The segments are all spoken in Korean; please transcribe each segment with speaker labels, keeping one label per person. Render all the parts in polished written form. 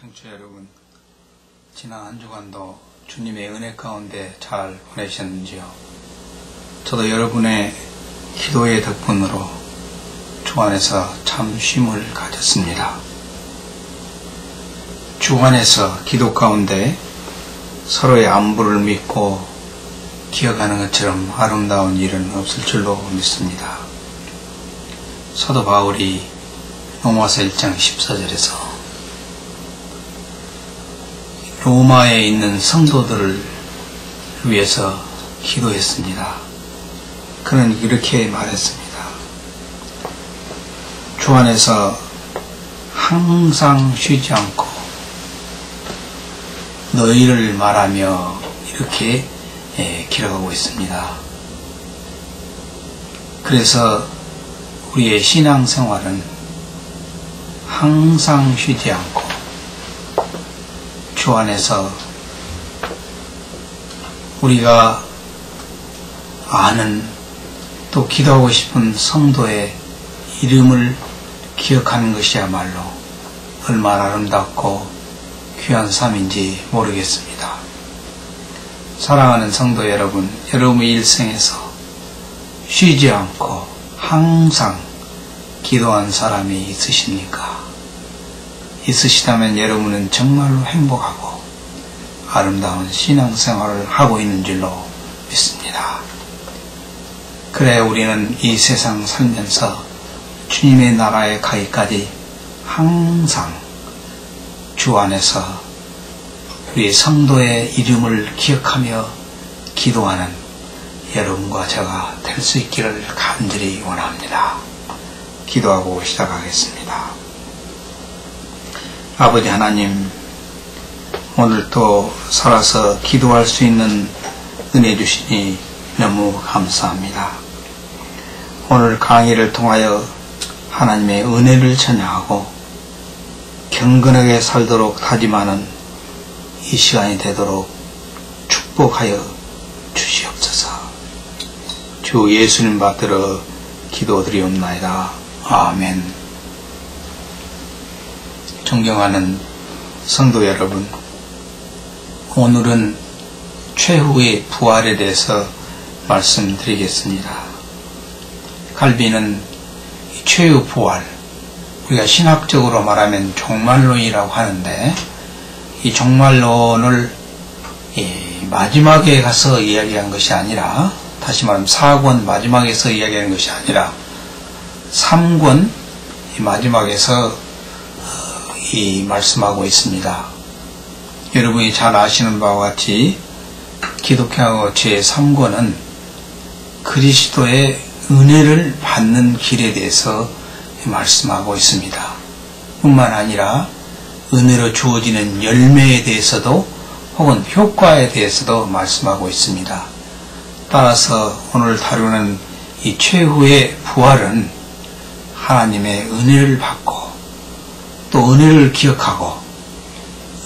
Speaker 1: 청취자 여러분, 지난 한 주간도 주님의 은혜 가운데 잘 보내셨는지요? 저도 여러분의 기도의 덕분으로 주 안에서 참 쉼을 가졌습니다. 주 안에서 기도 가운데 서로의 안부를 믿고 기억하는 것처럼 아름다운 일은 없을 줄로 믿습니다. 사도 바울이 로마서 1장 14절에서 로마에 있는 성도들을 위해서 기도했습니다. 그는 이렇게 말했습니다. 주 안에서 항상 쉬지 않고 너희를 말하며 이렇게 기록하고 있습니다. 그래서 우리의 신앙생활은 항상 쉬지 않고 주 안에서 우리가 아는 또 기도하고 싶은 성도의 이름을 기억하는 것이야말로 얼마나 아름답고 귀한 삶인지 모르겠습니다. 사랑하는 성도 여러분, 여러분의 일생에서 쉬지 않고 항상 기도한 사람이 있으십니까? 있으시다면 여러분은 정말로 행복하고 아름다운 신앙생활을 하고 있는 줄로 믿습니다. 그래 우리는 이 세상 살면서 주님의 나라에 가기까지 항상 주 안에서 우리 성도의 이름을 기억하며 기도하는 여러분과 제가 될 수 있기를 간절히 원합니다. 기도하고 시작하겠습니다. 아버지 하나님, 오늘 또 살아서 기도할 수 있는 은혜 주시니 너무 감사합니다. 오늘 강의를 통하여 하나님의 은혜를 찬양하고 경건하게 살도록 다짐하는 이 시간이 되도록 축복하여 주시옵소서. 주 예수님 받들어 기도드리옵나이다. 아멘. 존경하는 성도 여러분, 오늘은 최후의 부활에 대해서 말씀드리겠습니다. 갈비는 최후 부활, 우리가 신학적으로 말하면 종말론이라고 하는데, 이 종말론을 마지막에 가서 이야기한 것이 아니라, 다시 말하면 4권 마지막에서 이야기한 것이 아니라 3권 마지막에서 말씀하고 있습니다. 여러분이 잘 아시는 바와 같이 기독교 제3권은 그리스도의 은혜를 받는 길에 대해서 말씀하고 있습니다. 뿐만 아니라 은혜로 주어지는 열매에 대해서도 혹은 효과에 대해서도 말씀하고 있습니다. 따라서 오늘 다루는 이 최후의 부활은 하나님의 은혜를 받고 또 은혜를 기억하고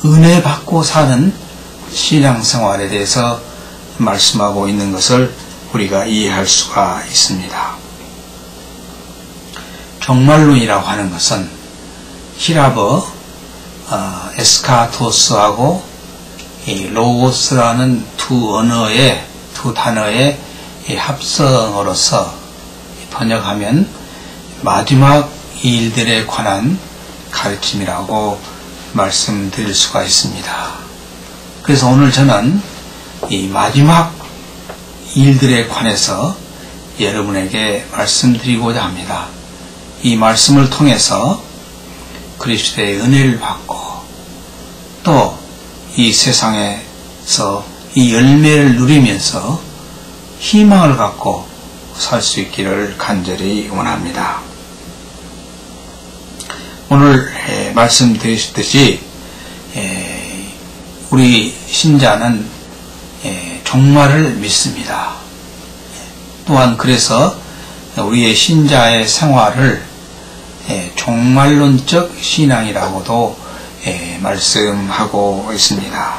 Speaker 1: 은혜 받고 사는 신앙생활에 대해서 말씀하고 있는 것을 우리가 이해할 수가 있습니다. 종말론이라고 하는 것은 히라버 에스카토스하고 로고스라는 두 단어의 합성어로서 번역하면 마지막 일들에 관한 가르침이라고 말씀드릴 수가 있습니다. 그래서 오늘 저는 이 마지막 일들에 관해서 여러분에게 말씀드리고자 합니다. 이 말씀을 통해서 그리스도의 은혜를 받고 또 이 세상에서 이 열매를 누리면서 희망을 갖고 살 수 있기를 간절히 원합니다. 오늘 말씀드렸듯이 우리 신자는 종말을 믿습니다. 또한 그래서 우리의 신자의 생활을 종말론적 신앙이라고도 말씀하고 있습니다.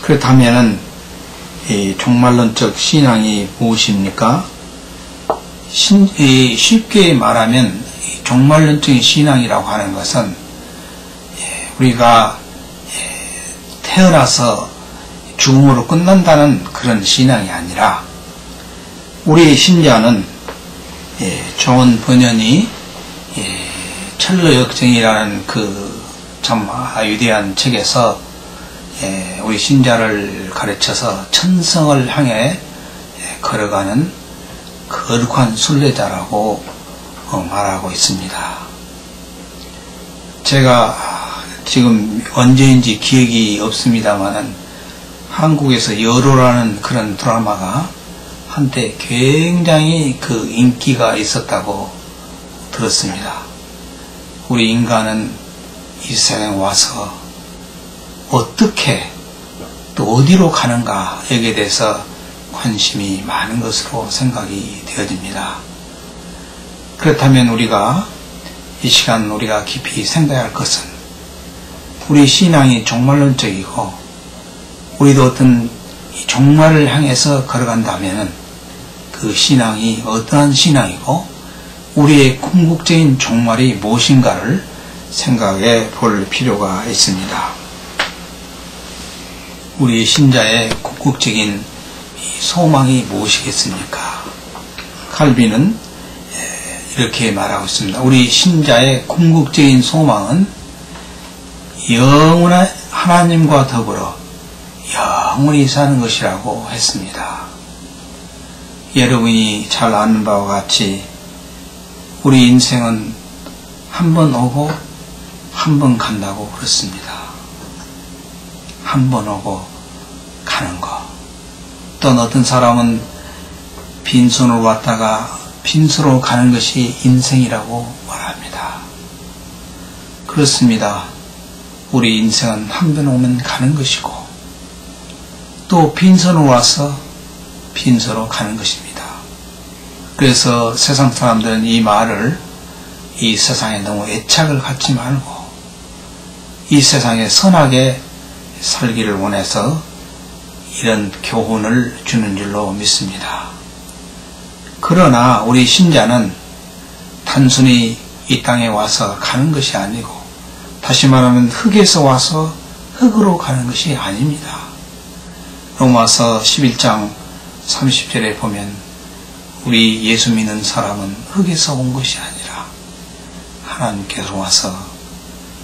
Speaker 1: 그렇다면 이 종말론적 신앙이 무엇입니까? 쉽게 말하면 종말론적인 신앙이라고 하는 것은 우리가 태어나서 죽음으로 끝난다는 그런 신앙이 아니라 우리 신자는 존 버년이 철로역정이라는 그 참 위대한 책에서 우리 신자를 가르쳐서 천성을 향해 걸어가는 거룩한 순례자라고 말하고 있습니다. 제가 지금 언제인지 기억이 없습니다만은 한국에서 여로라는 그런 드라마가 한때 굉장히 그 인기가 있었다고 들었습니다. 우리 인간은 이 세상에 와서 어떻게 또 어디로 가는가 여기에 대해서 관심이 많은 것으로 생각이 되어집니다. 그렇다면 우리가 이 시간 우리가 깊이 생각할 것은 우리 신앙이 종말론적이고 우리도 어떤 종말을 향해서 걸어간다면 그 신앙이 어떠한 신앙이고 우리의 궁극적인 종말이 무엇인가를 생각해 볼 필요가 있습니다. 우리 신자의 궁극적인 소망이 무엇이겠습니까? 칼빈은 이렇게 말하고 있습니다. 우리 신자의 궁극적인 소망은 영원한 하나님과 더불어 영원히 사는 것이라고 했습니다. 여러분이 잘 아는 바와 같이 우리 인생은 한 번 오고 한 번 간다고 그렇습니다. 한 번 오고 가는 거. 또 어떤 사람은 빈손으로 왔다가 빈손으로 가는 것이 인생이라고 말합니다. 그렇습니다. 우리 인생은 한 번 오면 가는 것이고 또 빈손으로 와서 빈손으로 가는 것입니다. 그래서 세상 사람들은 이 말을 이 세상에 너무 애착을 갖지 말고 이 세상에 선하게 살기를 원해서 이런 교훈을 주는 줄로 믿습니다. 그러나 우리 신자는 단순히 이 땅에 와서 가는 것이 아니고 다시 말하면 흙에서 와서 흙으로 가는 것이 아닙니다. 로마서 11장 30절에 보면 우리 예수 믿는 사람은 흙에서 온 것이 아니라 하나님께서 와서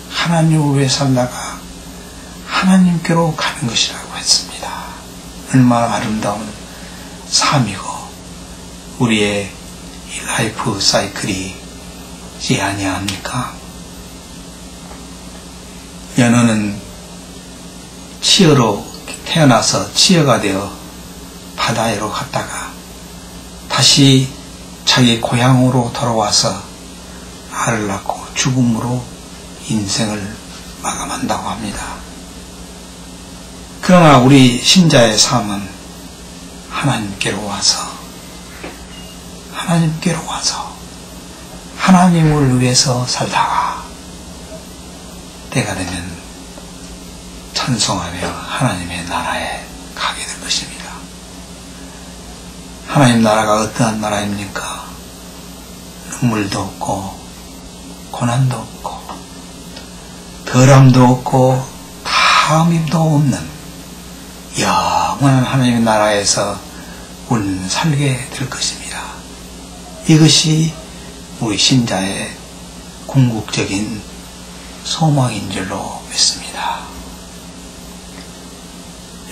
Speaker 1: 하나님을 위해 살다가 하나님께로 가는 것이라고 했습니다. 얼마나 아름다운 삶이고 우리의 이 라이프 사이클이지 아니합니까? 연어는 치어로 태어나서 치어가 되어 바다로 갔다가 다시 자기 고향으로 돌아와서 알을 낳고 죽음으로 인생을 마감한다고 합니다. 그러나 우리 신자의 삶은 하나님께로 와서 하나님을 위해서 살다가 때가 되면 찬송하며 하나님의 나라에 가게 될 것입니다. 하나님 나라가 어떠한 나라입니까? 눈물도 없고 고난도 없고 덜함도 없고 탐임도 없는 영원한 하나님의 나라에서 우리는 살게 될 것입니다. 이것이 우리 신자의 궁극적인 소망인 줄로 믿습니다.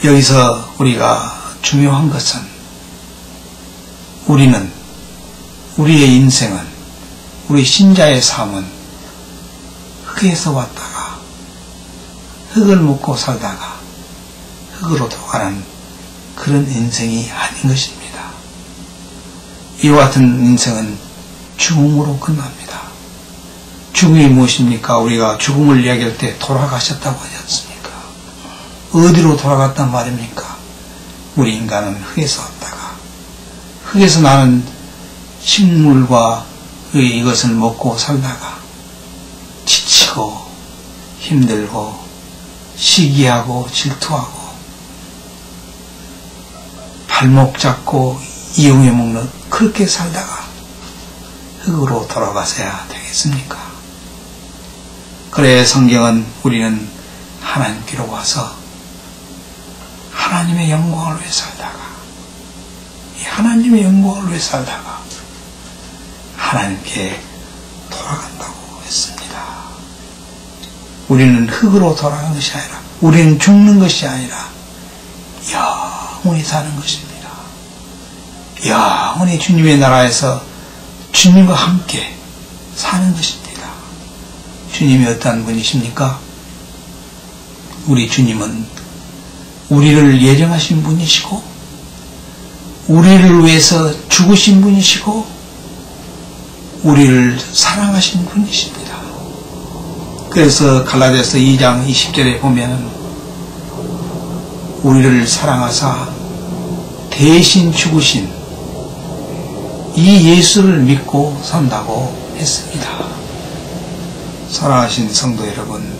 Speaker 1: 여기서 우리가 중요한 것은 우리의 인생은 우리 신자의 삶은 흙에서 왔다가 흙을 먹고 살다가 흙으로 돌아가는 그런 인생이 아닌 것입니다. 이와 같은 인생은 죽음으로 끝납니다. 죽음이 무엇입니까? 우리가 죽음을 이야기할 때 돌아가셨다고 하지 않습니까? 어디로 돌아갔단 말입니까? 우리 인간은 흙에서 왔다가 흙에서 나는 식물과 이것을 먹고 살다가 지치고 힘들고 시기하고 질투하고 발목 잡고 이용해 먹는 그렇게 살다가 흙으로 돌아가셔야 되겠습니까? 그래 성경은 우리는 하나님께로 와서 하나님의 영광을 위해 살다가 이 하나님의 영광을 위해 살다가 하나님께 돌아간다고 했습니다. 우리는 흙으로 돌아가는 것이 아니라 우리는 죽는 것이 아니라 영원히 사는 것입니다. 영원히 주님의 나라에서 주님과 함께 사는 것입니다. 주님이 어떠한 분이십니까? 우리 주님은 우리를 예정하신 분이시고 우리를 위해서 죽으신 분이시고 우리를 사랑하신 분이십니다. 그래서 갈라디아서 2장 20절에 보면은 우리를 사랑하사 대신 죽으신 이 예수를 믿고 산다고 했습니다. 사랑하신 성도 여러분,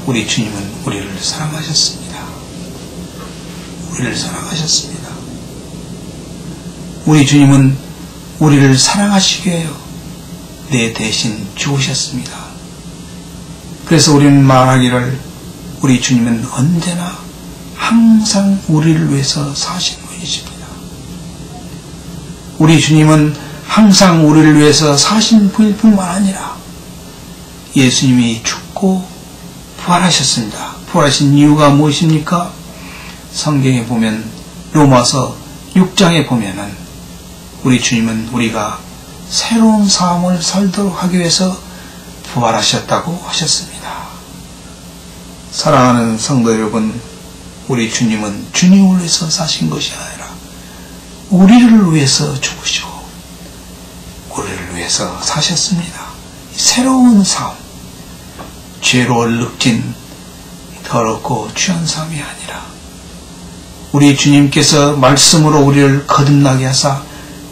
Speaker 1: 우리 주님은 우리를 사랑하셨습니다. 우리를 사랑하셨습니다. 우리 주님은 우리를 사랑하시기 위해 내 대신 죽으셨습니다. 그래서 우리는 말하기를 우리 주님은 언제나 항상 우리를 위해서 사신 분이십니다. 우리 주님은 항상 우리를 위해서 사신 분일 뿐만 아니라 예수님이 죽고 부활하셨습니다. 부활하신 이유가 무엇입니까? 성경에 보면 로마서 6장에 보면은 우리 주님은 우리가 새로운 삶을 살도록 하기 위해서 부활하셨다고 하셨습니다. 사랑하는 성도 여러분, 우리 주님은 주님을 위해서 사신 것이 아니라 우리를 위해서 죽으시고 우리를 위해서 사셨습니다. 새로운 삶, 죄로 얼룩진 더럽고 취한 삶이 아니라 우리 주님께서 말씀으로 우리를 거듭나게 하사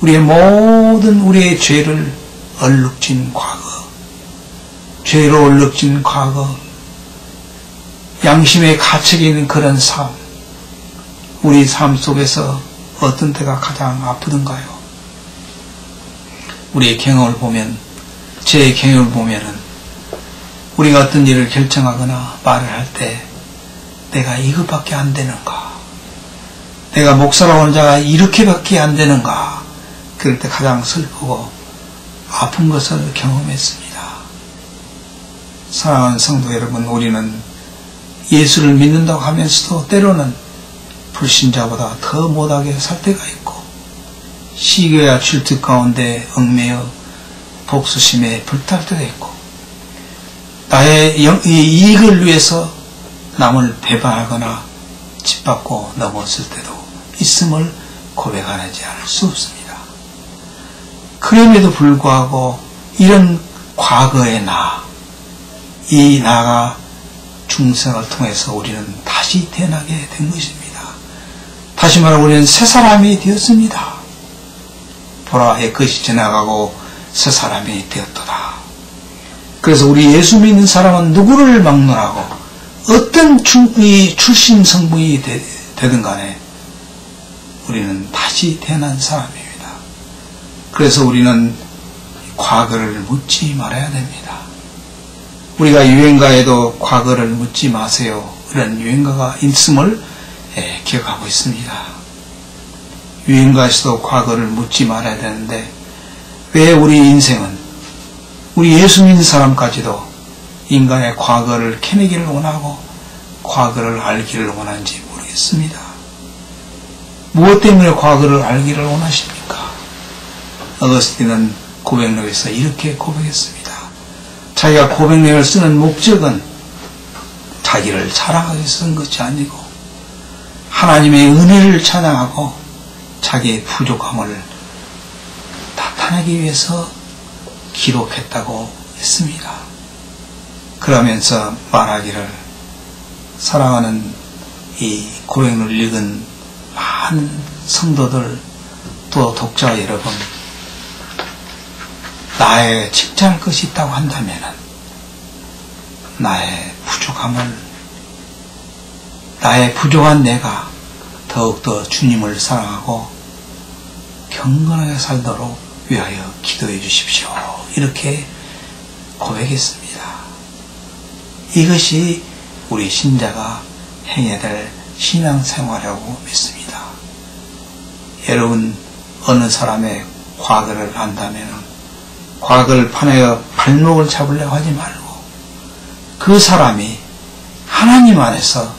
Speaker 1: 우리의 모든 우리의 죄를 얼룩진 과거, 죄로 얼룩진 과거, 양심의 가책이 있는 그런 삶, 우리 삶 속에서 어떤 때가 가장 아프던가요? 우리의 경험을 보면, 제 경험을 보면은 우리가 어떤 일을 결정하거나 말을 할 때 내가 이것밖에 안 되는가? 내가 목사라고 하는 자가 이렇게밖에 안 되는가? 그럴 때 가장 슬프고 아픈 것을 경험했습니다. 사랑하는 성도 여러분, 우리는 예수를 믿는다고 하면서도 때로는 불신자보다 더 못하게 살 때가 있고 시기와 질투 가운데 얽매여 복수심에 불탈 때가 있고 나의 이익을 위해서 남을 배반하거나 짓밟고 넘었을 때도 있음을 고백하지 않을 수 없습니다. 그럼에도 불구하고 이런 과거의 이 나가 중생을 통해서 우리는 다시 태어나게 된 것입니다. 다시 말하면 우리는 새 사람이 되었습니다. 보라, 옛것이 지나가고 새 사람이 되었도다. 그래서 우리 예수 믿는 사람은 누구를 막론하고 어떤 출신 성분이 되든 간에 우리는 다시 태어난 사람입니다. 그래서 우리는 과거를 묻지 말아야 됩니다. 우리가 유행가에도 과거를 묻지 마세요, 이런 유행가가 있음을 기억하고 있습니다. 유행가에서도 과거를 묻지 말아야 되는데 왜 우리 인생은 우리 예수 믿는 사람까지도 인간의 과거를 캐내기를 원하고 과거를 알기를 원하는지 모르겠습니다. 무엇 때문에 과거를 알기를 원하십니까? 어거스틴은 고백록에서 이렇게 고백했습니다. 자기가 고백록을 쓰는 목적은 자기를 자랑하기 위해서 쓴 것이 아니고 하나님의 은혜를 찬양하고 자기의 부족함을 나타내기 위해서 기록했다고 했습니다. 그러면서 말하기를, 사랑하는 이 고백록을 읽은 많은 성도들 또 독자 여러분, 나의 칭찬할 것이 있다고 한다면 나의 부족한 내가 더욱더 주님을 사랑하고 경건하게 살도록 위하여 기도해 주십시오. 이렇게 고백했습니다. 이것이 우리 신자가 행해야 될 신앙생활이라고 믿습니다. 여러분, 어느 사람의 과거를 안다면 과거를 판하여 발목을 잡으려고 하지 말고 그 사람이 하나님 안에서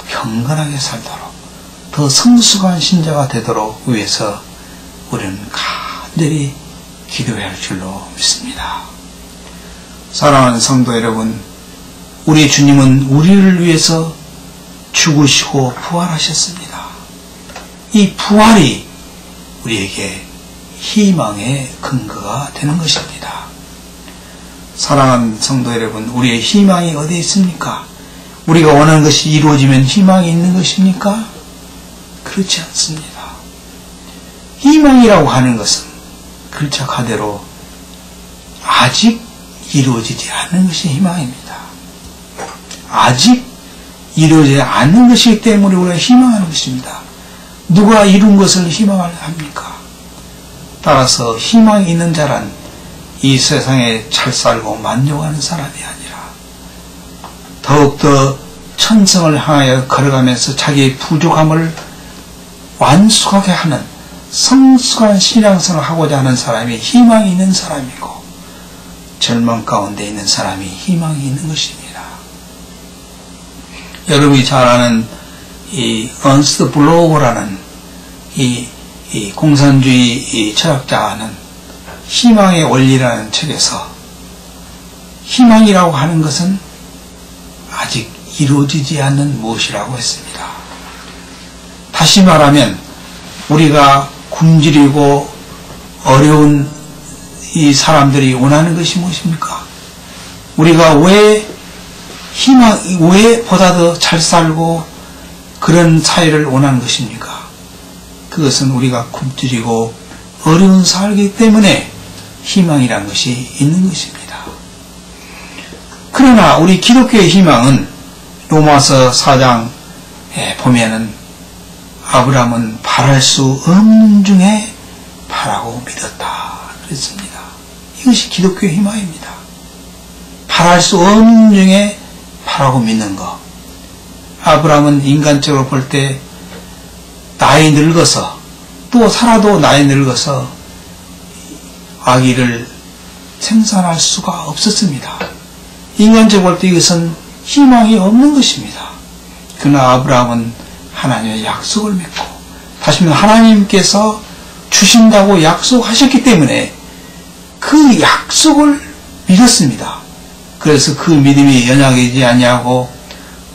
Speaker 1: 경건하게 살도록 더 성숙한 신자가 되도록 위해서 우리는 간절히 기도해야 할 줄로 믿습니다. 사랑하는 성도 여러분, 우리 주님은 우리를 위해서 죽으시고 부활하셨습니다. 이 부활이 우리에게 희망의 근거가 되는 것입니다. 사랑하는 성도 여러분, 우리의 희망이 어디에 있습니까? 우리가 원하는 것이 이루어지면 희망이 있는 것입니까? 그렇지 않습니다. 희망이라고 하는 것은 글자 그대로 아직 이루어지지 않는 것이 희망입니다. 아직 이루어지지 않는 것이기 때문에 우리가 희망하는 것입니다. 누가 이룬 것을 희망을 합니까? 따라서 희망이 있는 자란 이 세상에 잘 살고 만족하는 사람이 아니라 더욱더 천성을 향하여 걸어가면서 자기의 부족함을 완숙하게 하는 성숙한 신앙생활을 하고자 하는 사람이 희망이 있는 사람이고, 절망 가운데 있는 사람이 희망이 있는 것입니다. 여러분이 잘 아는 이 언스트 블로우라는 이 공산주의 철학자는 희망의 원리라는 책에서 희망이라고 하는 것은 아직 이루어지지 않는 무엇이라고 했습니다. 다시 말하면 우리가 굶주리고 어려운 이 사람들이 원하는 것이 무엇입니까? 우리가 왜 보다 더 잘 살고 그런 사회를 원하는 것입니까? 그것은 우리가 굶주리고 어려운 살기 때문에 희망이라는 것이 있는 것입니다. 그러나 우리 기독교의 희망은 로마서 4장에 보면은 아브라함은 바랄 수 없는 중에 바라고 믿었다 그랬습니다. 이것이 기독교의 희망입니다. 바랄 수 없는 중에 바라고 믿는 것. 아브라함은 인간적으로 볼 때 나이 늙어서 또 살아도 나이 늙어서 아기를 생산할 수가 없었습니다. 인간적으로 볼 때 이것은 희망이 없는 것입니다. 그러나 아브라함은 하나님의 약속을 믿고, 다시 말해 하나님께서 주신다고 약속하셨기 때문에 그 약속을 믿었습니다. 그래서 그 믿음이 연약하지 아니하고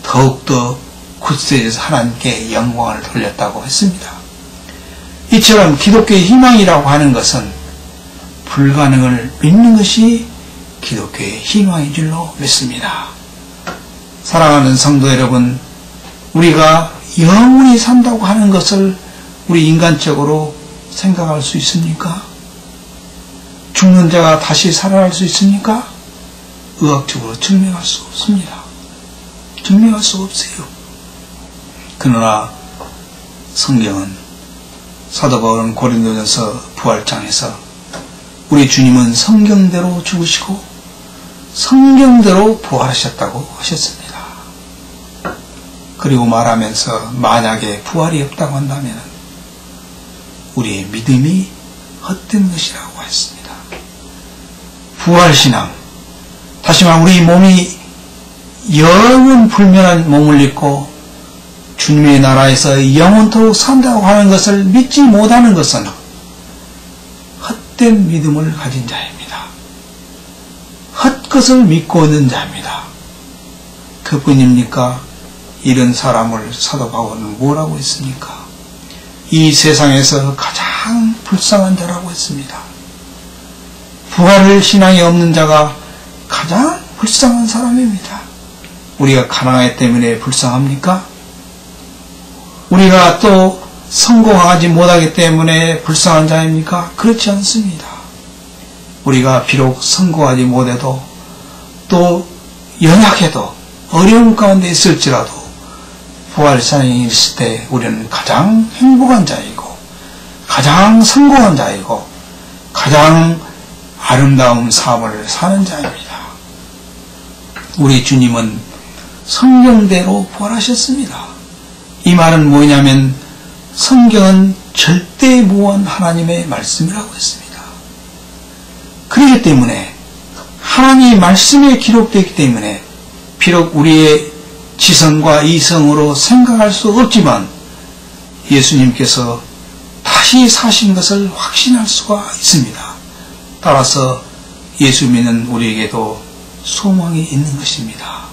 Speaker 1: 더욱더 굳세져서 하나님께 영광을 돌렸다고 했습니다. 이처럼 기독교의 희망이라고 하는 것은 불가능을 믿는 것이 기독교의 희망인 줄로 믿습니다. 사랑하는 성도 여러분, 우리가 영원히 산다고 하는 것을 우리 인간적으로 생각할 수 있습니까? 죽는 자가 다시 살아날 수 있습니까? 의학적으로 증명할 수 없습니다. 증명할 수 없어요. 그러나 성경은, 사도 바울은 고린도전서 부활장에서 우리 주님은 성경대로 죽으시고 성경대로 부활하셨다고 하셨습니다. 그리고 말하면서 만약에 부활이 없다고 한다면 우리의 믿음이 헛된 것이라고 했습니다. 부활신앙, 다시 말하면 우리 몸이 영원 불멸한 몸을 입고 주님의 나라에서 영원토록 산다고 하는 것을 믿지 못하는 것은 헛된 믿음을 가진 자입니다. 헛것을 믿고 있는 자입니다. 그뿐입니까? 이런 사람을 사도 바울은 뭐라고 했습니까? 이 세상에서 가장 불쌍한 자라고 했습니다. 부활을 신앙이 없는 자가 가장 불쌍한 사람입니다. 우리가 가난하기 때문에 불쌍합니까? 우리가 또 성공하지 못하기 때문에 불쌍한 자입니까? 그렇지 않습니다. 우리가 비록 성공하지 못해도 또 연약해도 어려운 가운데 있을지라도 부활신앙이 있을 때 우리는 가장 행복한 자이고 가장 성공한 자이고 가장 아름다운 삶을 사는 자입니다. 우리 주님은 성경대로 부활하셨습니다. 이 말은 뭐냐면 성경은 절대무한 하나님의 말씀이라고 했습니다. 그렇기 때문에 하나님의 말씀에 기록되기 때문에 비록 우리의 지성과 이성으로 생각할 수 없지만 예수님께서 다시 사신 것을 확신할 수가 있습니다. 따라서 예수 믿는 우리에게도 소망이 있는 것입니다.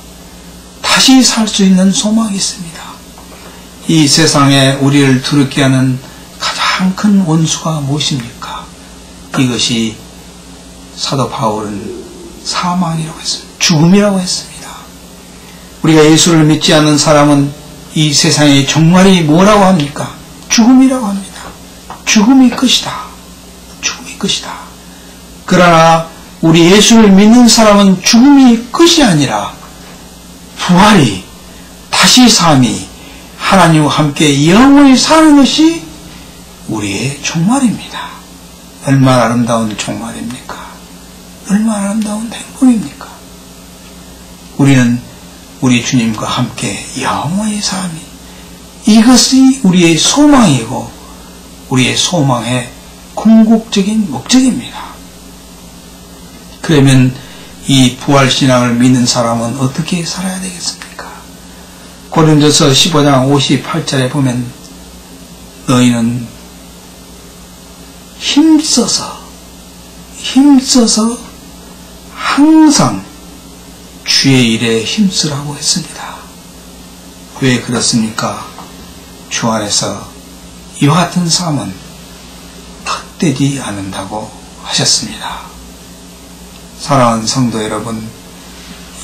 Speaker 1: 다시 살 수 있는 소망이 있습니다. 이 세상에 우리를 두렵게 하는 가장 큰 원수가 무엇입니까? 이것이 사도 바울은 사망이라고 했습니다. 죽음이라고 했습니다. 우리가 예수를 믿지 않는 사람은 이 세상의 종말이 뭐라고 합니까? 죽음이라고 합니다. 죽음이 끝이다. 죽음이 끝이다. 그러나 우리 예수를 믿는 사람은 죽음이 끝이 아니라 부활이, 다시 삶이, 하나님과 함께 영원히 사는 것이 우리의 종말입니다. 얼마나 아름다운 종말입니까? 얼마나 아름다운 행복입니까? 우리는 우리 주님과 함께 영원히 삶이, 이것이 우리의 소망이고 우리의 소망의 궁극적인 목적입니다. 그러면 이 부활신앙을 믿는 사람은 어떻게 살아야 되겠습니까? 고린도서 15장 58절에 보면 너희는 힘써서 항상 주의 일에 힘쓰라고 했습니다. 왜 그렇습니까? 주 안에서 이와 같은 삶은 헛되지 않는다고 하셨습니다. 사랑하는 성도 여러분,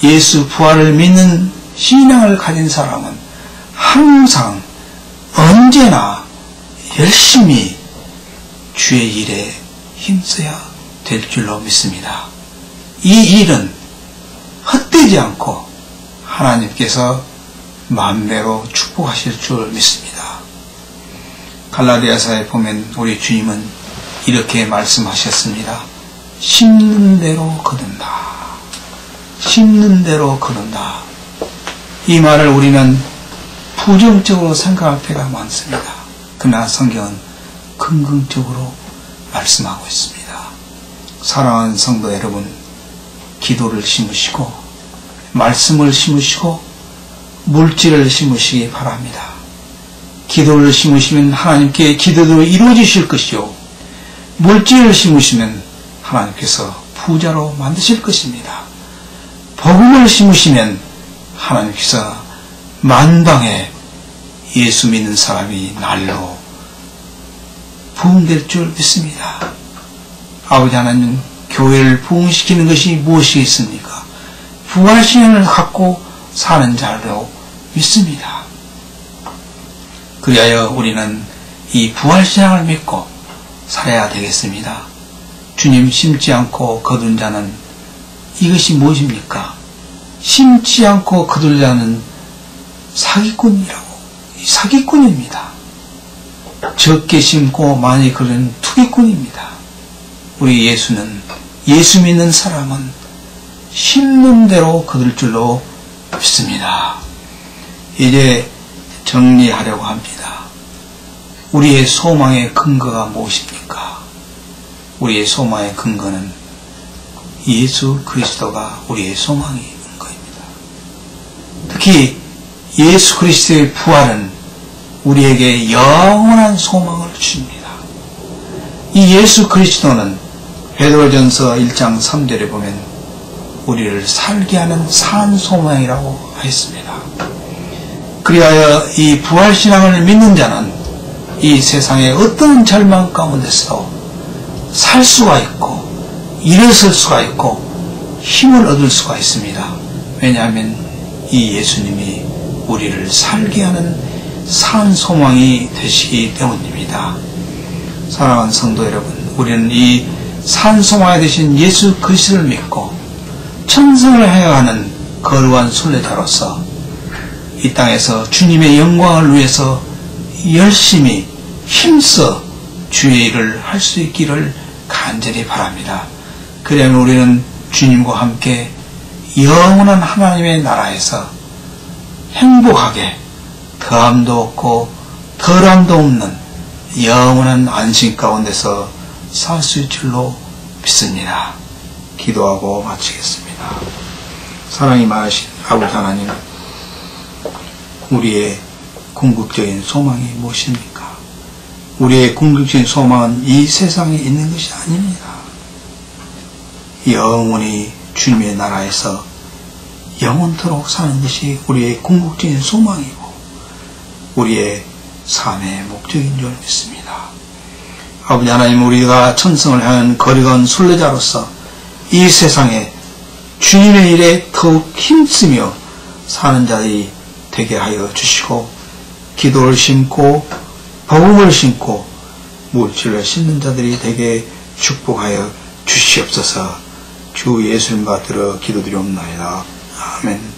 Speaker 1: 예수 부활을 믿는 신앙을 가진 사람은 항상 언제나 열심히 주의 일에 힘써야 될 줄로 믿습니다. 이 일은 헛되지 않고 하나님께서 만배로 축복하실 줄 믿습니다. 갈라디아서에 보면 우리 주님은 이렇게 말씀하셨습니다. 심는 대로 거둔다. 심는 대로 거둔다. 이 말을 우리는 부정적으로 생각할 때가 많습니다. 그러나 성경은 긍정적으로 말씀하고 있습니다. 사랑하는 성도 여러분, 기도를 심으시고 말씀을 심으시고 물질을 심으시기 바랍니다. 기도를 심으시면 하나님께 기도도 이루어지실 것이요, 물질을 심으시면 하나님께서 부자로 만드실 것입니다. 복음을 심으시면 하나님께서 만방에 예수 믿는 사람이 날로 부흥될 줄 믿습니다. 아버지 하나님, 교회를 부흥시키는 것이 무엇이겠습니까? 부활신앙을 갖고 사는 자로 믿습니다. 그리하여 우리는 이 부활신앙을 믿고 살아야 되겠습니다. 주님 심지 않고 거둔 자는 이것이 무엇입니까? 심지 않고 거둘 자는 사기꾼입니다. 적게 심고 많이 거둔 투기꾼입니다. 우리 예수는, 예수 믿는 사람은 심는 대로 거둘 줄로 믿습니다. 이제 정리하려고 합니다. 우리의 소망의 근거가 무엇입니까? 우리의 소망의 근거는 예수 그리스도가 우리의 소망의 근거입니다. 특히 예수 그리스도의 부활은 우리에게 영원한 소망을 주십니다. 이 예수 그리스도는 베드로전서 1장 3절에 보면 우리를 살게 하는 산 소망이라고 하였습니다. 그리하여 이 부활신앙을 믿는 자는 이 세상의 어떤 절망 가운데서도 살 수가 있고 일어설 수가 있고 힘을 얻을 수가 있습니다. 왜냐하면 이 예수님이 우리를 살게 하는 산 소망이 되시기 때문입니다. 사랑하는 성도 여러분, 우리는 이 산 소망이 되신 예수 그리스도를 믿고 천성을 행하는 거룩한 순례자로서 이 땅에서 주님의 영광을 위해서 열심히 힘써 주의 일을 할 수 있기를 간절히 바랍니다. 그러면 우리는 주님과 함께 영원한 하나님의 나라에서 행복하게 더함도 없고 덜함도 없는 영원한 안심 가운데서 살 수 있을 줄로 믿습니다. 기도하고 마치겠습니다. 사랑이 많으신 아버지 하나님, 우리의 궁극적인 소망이 무엇입니까? 우리의 궁극적인 소망은 이 세상에 있는 것이 아닙니다. 영원히 주님의 나라에서 영원토록 사는 것이 우리의 궁극적인 소망이고 우리의 삶의 목적인 줄 믿습니다. 아버지 하나님, 우리가 천성을 향한 거리건 순례자로서 이 세상에 주님의 일에 더욱 힘쓰며 사는 자들이 되게 하여 주시고, 기도를 심고 복음을 심고 물질을 심는 자들이 되게 축복하여 주시옵소서. 주 예수님 받들어 기도드리옵나이다. 아멘.